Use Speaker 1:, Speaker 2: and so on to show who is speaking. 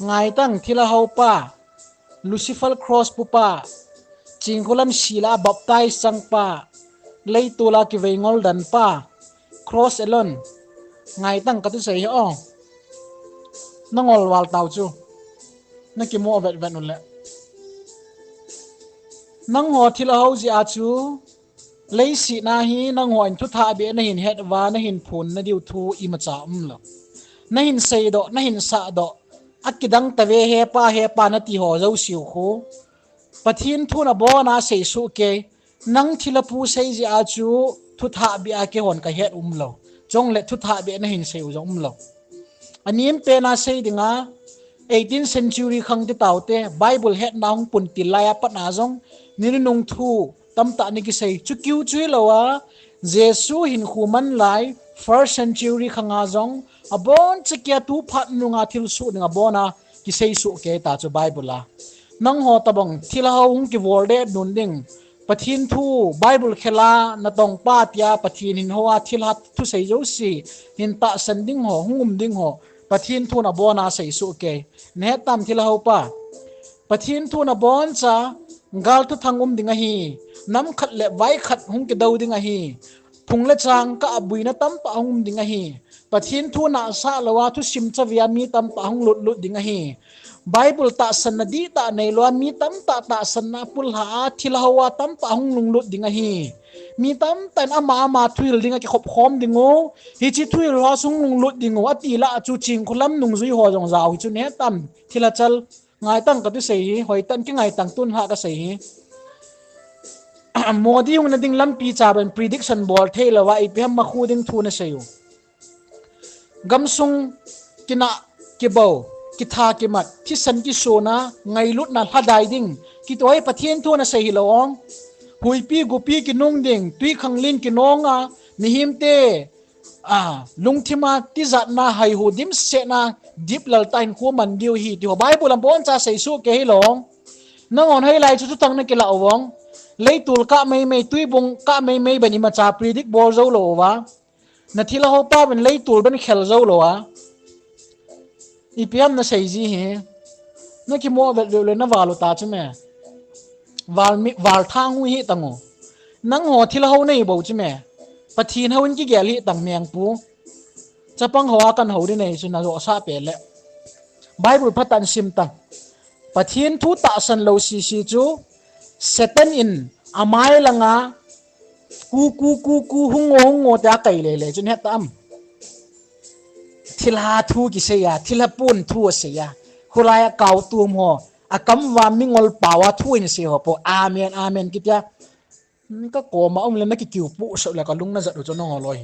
Speaker 1: ngai tang thila ho pa Lucifer cross pu pa chingkolam sila baptize sang pa leitula ki veingol dan pa cross elon ngai tang katu sei o nangol wal tau chu na ki mo vet vet nulle nang ho thila ho ji a chu lei si na hi nang ho in thu tha be na hin het wa na hin phun na diu thu i ma cha lo na hin sei do na hin sa do akidang tawe he pa na ti ho zo siu khu pathin thu na bo na sei su ke nang thila pu sei ji a chu thu tha bi a ke hon ka het lo chong le thu tha be na hin sei zo lo anim pe na sei dinga 18th century khang ti taute bible het na hong pun ti la ya pat na jong ni nung thu tam ta ni ki sei chu kyu chui lowa jesu hin khuman lai first century khanga jong abon chikya tu phat nunga thil su ninga bona ki sei su ke ta chu bible la nang ho tabong thila hong ki worde nun ding pathin thu bible khela na tong pa tia pathin hin hoa thil hat thu sei jo si hin ta san ding ho hungum ding ho pathin thu na bona sei su ke ne tam thila ho pa pathin thu na bon cha ngal thu thangum dinga hi nam khat le vai khat hung ke dau dinga hi phung le chang ka abui na tam pa hung dinga hi pathin thu na sa lawa thu sim cha via mi tam pa hung lut lut dinga hi bible ta san na di ta nei lo mi tam ta san na pul ha thila hawa tam pa hung lung lut dinga hi mi tam tan ama thuil dinga ki khop khom dingo hi chi thuil ha sung lung lut dingo ati la chu ching khulam nung zui ho jong zaw hi chu ne tam thila chal ngai tang ka tu sei hi hoi tan ki ngai tang tun ha ka sei hi modi hung na ding lampi cha ban prediction bol thela wa ipem ma khu ding thu na seyu gamsung kina kibo ki tha ki mat thi san ki sona ngai lut na hadai ding ki toy pathian thu na sei lawong hui pi gupi ki nung ding tui khanglin ki nonga mi himte lungthima ti zat na hai hu dim se na dip lal tain khu man diu hi ti bible am bon cha sei su ke hi long nang on hai lai chu tang na ke la owong leitul ka mai tui bung ka mai bani ma cha predict bol zo lo wa na thila ho pa ben leitul ben khel zo lo wa ipiam na sei ji he na ki mo le na walu ta chu me wal thang hu hi tango nang ho thila ho nei bo chu me pathin hawin ki gel hi tang meng pu chapang hawa kan ho ri nei chu na ro sa pe le bible phatan sim tang pathin thu ta san lo si chu Satan in amai langa ku hungo ta kai le chun het tam thilha thu ki se ya thilha pun thu se ya khulaya kau tum ho akam wa mingol pawa thu in se ho po amen ki tia ka ko ma om le na ki kiu pu so la ka lung na za do no loi